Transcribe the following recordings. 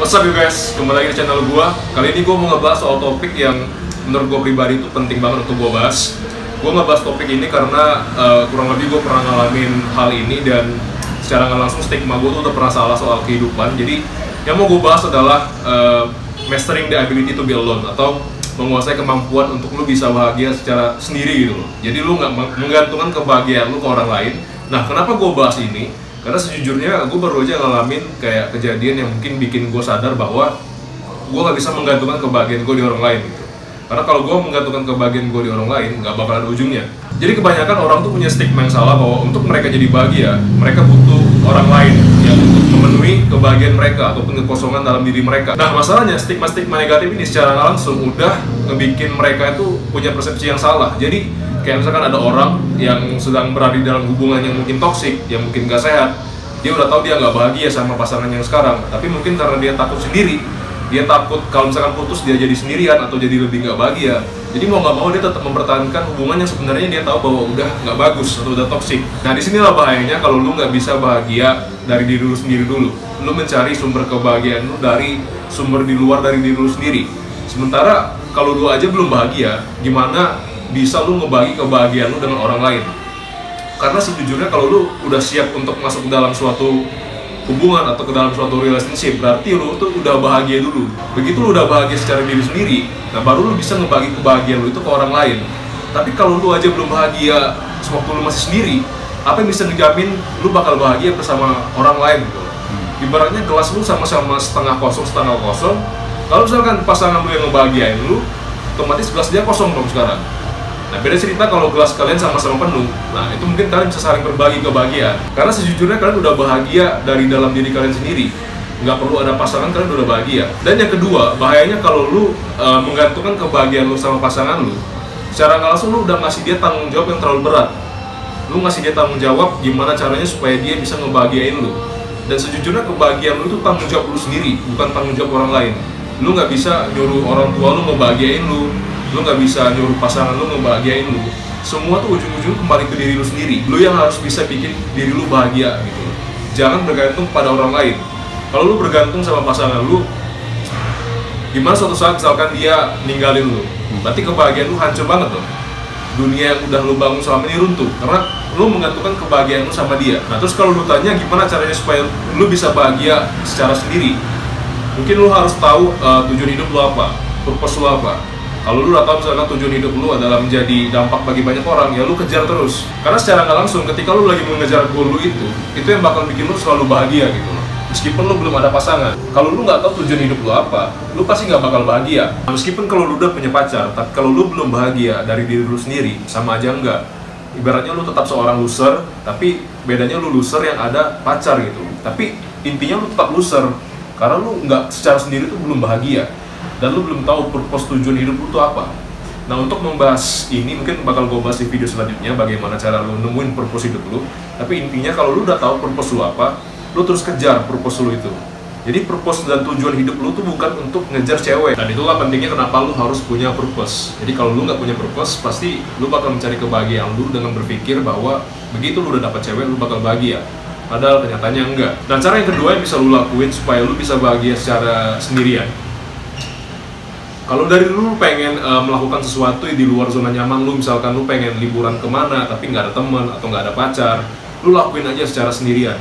What's up you guys, kembali lagi di channel gua. Kali ini gua mau ngebahas soal topik yang menurut gua pribadi itu penting banget untuk gua bahas. Gua ngebahas topik ini karena kurang lebih gua pernah ngalamin hal ini dan secara nggak langsung stigma gua tuh udah pernah salah soal kehidupan. Jadi yang mau gua bahas adalah mastering the ability to be alone, atau menguasai kemampuan untuk lu bisa bahagia secara sendiri gitu loh. Jadi lu nggak menggantungkan kebahagiaan lu ke orang lain. Nah, kenapa gua bahas ini? Karena sejujurnya gue baru aja ngalamin kayak kejadian yang mungkin bikin gue sadar bahwa gue nggak bisa menggantungkan kebahagiaan gue di orang lain gitu. Karena kalau gue menggantungkan kebahagiaan gue di orang lain, nggak bakal ada ujungnya. Jadi kebanyakan orang tuh punya stigma yang salah bahwa untuk mereka jadi bahagia, mereka butuh orang lain yang untuk memenuhi kebahagiaan mereka ataupun kekosongan dalam diri mereka. Nah, masalahnya stigma-stigma negatif ini secara langsung udah ngebikin mereka itu punya persepsi yang salah. Jadi kayak misalkan ada orang yang sedang berada di dalam hubungan yang mungkin toksik, yang mungkin gak sehat. Dia udah tahu dia nggak bahagia sama pasangan yang sekarang, tapi mungkin karena dia takut sendiri, dia takut kalau misalkan putus dia jadi sendirian atau jadi lebih nggak bahagia. Jadi mau nggak mau dia tetap mempertahankan hubungan yang sebenarnya dia tahu bahwa udah nggak bagus atau udah toksik. Nah, disinilah bahayanya kalau lu nggak bisa bahagia dari diri lu sendiri dulu. Lu mencari sumber kebahagiaan lu dari sumber di luar dari diri lu sendiri. Sementara kalau lu aja belum bahagia, gimana bisa lu ngebagi kebahagiaan lu dengan orang lain? Karena sejujurnya kalau lu udah siap untuk masuk ke dalam suatu hubungan atau ke dalam suatu relationship, berarti lu tuh udah bahagia dulu. Begitu lu udah bahagia secara diri sendiri, nah baru lu bisa ngebagi kebahagiaan lu itu ke orang lain. Tapi kalau lu aja belum bahagia sewaktu lu masih sendiri, apa yang bisa ngejamin lu bakal bahagia bersama orang lain gitu? Ibaratnya gelas lu sama-sama setengah kosong. Kalau misalkan pasangan lu yang ngebahagiain lu, otomatis gelas dia kosong dong sekarang. Nah, beda cerita kalau gelas kalian sama-sama penuh. Nah, itu mungkin kalian bisa saling berbagi kebahagiaan. Karena sejujurnya kalian udah bahagia dari dalam diri kalian sendiri. Nggak perlu ada pasangan, kalian udah bahagia. Dan yang kedua, bahayanya kalau lu menggantungkan kebahagiaan lu sama pasangan lu, secara nggak langsung lu udah ngasih dia tanggung jawab yang terlalu berat. Lu ngasih dia tanggung jawab gimana caranya supaya dia bisa ngebahagiain lu. Dan sejujurnya kebahagiaan lu itu tanggung jawab lu sendiri, bukan tanggung jawab orang lain. Lu nggak bisa nyuruh orang tua lu ngebahagiain lu. Lu nggak bisa nyuruh pasangan lu ngebahagiain lu. Semua tuh ujung-ujung kembali ke diri lu sendiri. Lu yang harus bisa bikin diri lu bahagia gitu. Jangan bergantung pada orang lain. Kalau lu bergantung sama pasangan lu, gimana suatu saat misalkan dia ninggalin lu, berarti kebahagiaan lu hancur banget loh. Dunia yang udah lu bangun selama ini runtuh karena lu menggantungkan kebahagiaan lu sama dia. Nah, terus kalau lu tanya gimana caranya supaya lu bisa bahagia secara sendiri, mungkin lu harus tahu tujuan hidup lu apa, purpose lu apa. Kalau lu udah tahu misalkan tujuan hidup lu adalah menjadi dampak bagi banyak orang, ya lu kejar terus. Karena secara nggak langsung ketika lu lagi mengejar goal lu itu yang bakal bikin lu selalu bahagia gitu loh. Meskipun lu belum ada pasangan, kalau lu nggak tahu tujuan hidup lu apa, lu pasti nggak bakal bahagia. Meskipun kalau lu udah punya pacar, tapi kalau lu belum bahagia dari diri lu sendiri, sama aja enggak. Ibaratnya lu tetap seorang loser, tapi bedanya lu loser yang ada pacar gitu. Tapi intinya lu tetap loser, karena lu nggak secara sendiri tuh belum bahagia. Dan lu belum tahu purpose tujuan hidup lu tuh apa. Nah, untuk membahas ini mungkin bakal gue bahas di video selanjutnya bagaimana cara lu nemuin purpose hidup lu. Tapi intinya kalau lu udah tahu purpose lu apa, lu terus kejar purpose lu itu. Jadi purpose dan tujuan hidup lu tuh bukan untuk ngejar cewek. Dan itulah pentingnya kenapa lu harus punya purpose. Jadi kalau lu nggak punya purpose, pasti lu bakal mencari kebahagiaan lu dengan berpikir bahwa begitu lu udah dapat cewek, lu bakal bahagia. Padahal kenyataannya enggak. Nah, cara yang kedua yang bisa lu lakuin supaya lu bisa bahagia secara sendirian. Kalau dari lu pengen melakukan sesuatu di luar zona nyaman lu, misalkan lu pengen liburan kemana tapi nggak ada teman atau nggak ada pacar, lu lakuin aja secara sendirian.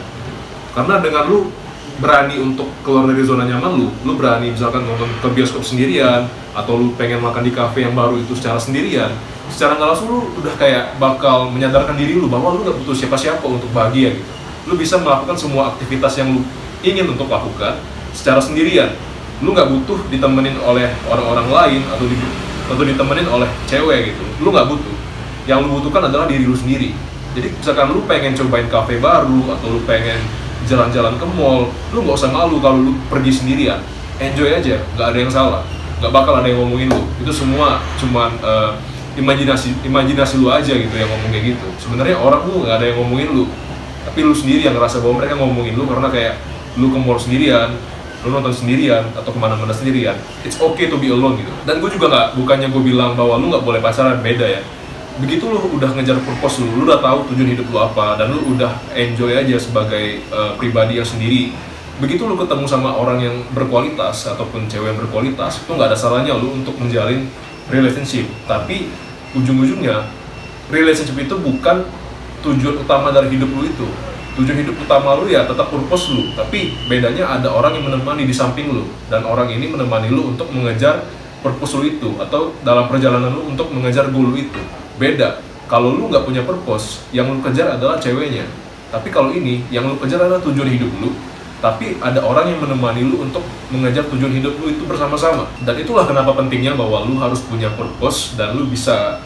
Karena dengan lu berani untuk keluar dari zona nyaman lu berani misalkan nonton ke bioskop sendirian, atau lu pengen makan di kafe yang baru itu secara sendirian, secara nggak langsung lu udah kayak bakal menyadarkan diri lu bahwa lu nggak butuh siapa-siapa untuk bahagia gitu. Lu bisa melakukan semua aktivitas yang lu ingin untuk lakukan secara sendirian. Lu nggak butuh ditemenin oleh orang-orang lain atau ditemenin oleh cewek gitu. Lu nggak butuh. Yang lu butuhkan adalah diri lu sendiri. Jadi misalkan lu pengen cobain kafe baru atau lu pengen jalan-jalan ke mall, lu nggak usah malu kalau lu pergi sendirian. Enjoy aja, nggak ada yang salah. Nggak bakal ada yang ngomongin lu. Itu semua cuman imajinasi lu aja gitu yang ngomong kayak gitu. Sebenarnya orang lu nggak ada yang ngomongin lu. Tapi lu sendiri yang ngerasa bahwa mereka ngomongin lu karena kayak lu ke mall sendirian, lu nonton sendirian atau kemana-mana sendirian. It's okay to be alone gitu. Dan gue juga bukannya gue bilang bahwa lu nggak boleh pacaran, beda ya. Begitu lu udah ngejar purpose lu udah tahu tujuan hidup lu apa, dan lu udah enjoy aja sebagai pribadi yang sendiri, begitu lu ketemu sama orang yang berkualitas ataupun cewek yang berkualitas, itu nggak ada salahnya lu untuk menjalin relationship. Tapi ujung-ujungnya relationship itu bukan tujuan utama dari hidup lu itu. Tujuan hidup utama lu ya tetap purpose lu, tapi bedanya ada orang yang menemani di samping lu, dan orang ini menemani lu untuk mengejar purpose lu itu, atau dalam perjalanan lu untuk mengejar goal lu itu. Beda kalau lu nggak punya purpose, yang lu kejar adalah ceweknya. Tapi kalau ini, yang lu kejar adalah tujuan hidup lu, tapi ada orang yang menemani lu untuk mengejar tujuan hidup lu itu bersama-sama. Dan itulah kenapa pentingnya bahwa lu harus punya purpose dan lu bisa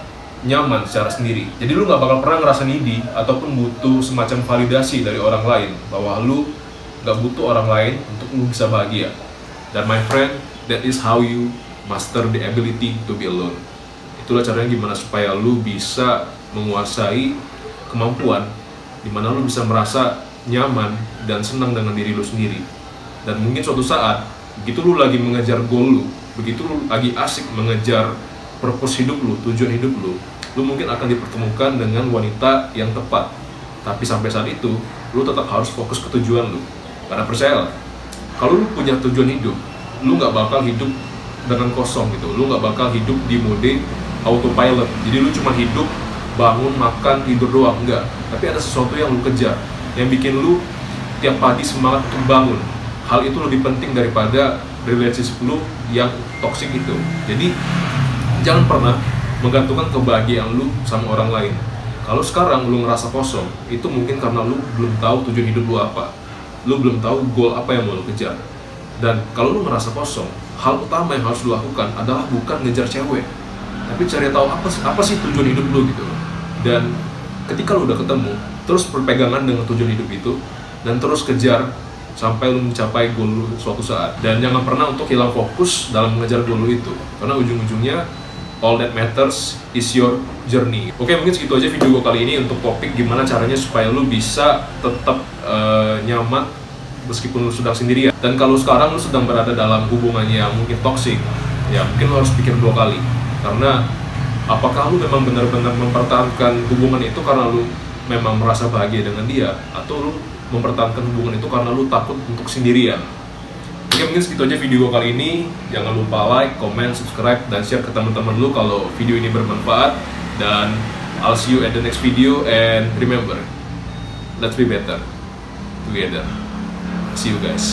nyaman secara sendiri. Jadi lu nggak bakal pernah ngerasa needy ataupun butuh semacam validasi dari orang lain, bahwa lu nggak butuh orang lain untuk lu bisa bahagia. Dan my friend, that is how you master the ability to be alone. Itulah caranya gimana supaya lu bisa menguasai kemampuan dimana lu bisa merasa nyaman dan senang dengan diri lu sendiri. Dan mungkin suatu saat, begitu lu lagi mengejar goal lu, begitu lu lagi asik mengejar purpose hidup lu, tujuan hidup lu mungkin akan dipertemukan dengan wanita yang tepat. Tapi sampai saat itu, lu tetap harus fokus ke tujuan lu. Karena percayalah, kalau lu punya tujuan hidup, lu nggak bakal hidup dengan kosong gitu. Lu nggak bakal hidup di mode autopilot. Jadi lu cuma hidup, bangun, makan, tidur doang, enggak. Tapi ada sesuatu yang lu kejar, yang bikin lu tiap pagi semangat untuk bangun. Hal itu lebih penting daripada relationship lu yang toxic itu. Jadi jangan pernah menggantungkan kebahagiaan lu sama orang lain. Kalau sekarang lu ngerasa kosong, itu mungkin karena lu belum tahu tujuan hidup lu apa. Lu belum tahu goal apa yang mau lu kejar. Dan kalau lu merasa kosong, hal utama yang harus lu lakukan adalah bukan ngejar cewek, tapi cari tahu apa sih tujuan hidup lu gitu. Dan ketika lu udah ketemu, terus berpegangan dengan tujuan hidup itu, dan terus kejar sampai lu mencapai goal lu suatu saat. Dan jangan pernah untuk hilang fokus dalam mengejar goal lu itu, karena ujung-ujungnya all that matters is your journey. Oke, mungkin segitu aja video gue kali ini untuk topik gimana caranya supaya lu bisa tetap nyaman meskipun lu sedang sendirian. Dan kalau sekarang lu sedang berada dalam hubungan yang mungkin toxic, ya mungkin lu harus pikir 2 kali. Karena apakah lu memang benar-benar mempertahankan hubungan itu karena lu memang merasa bahagia dengan dia, atau lu mempertahankan hubungan itu karena lu takut untuk sendirian. Oke, mungkin segitu aja video gue kali ini. Jangan lupa like, comment, subscribe, dan share ke teman-teman lu kalau video ini bermanfaat. Dan I'll see you at the next video, and remember, let's be better together. See you guys.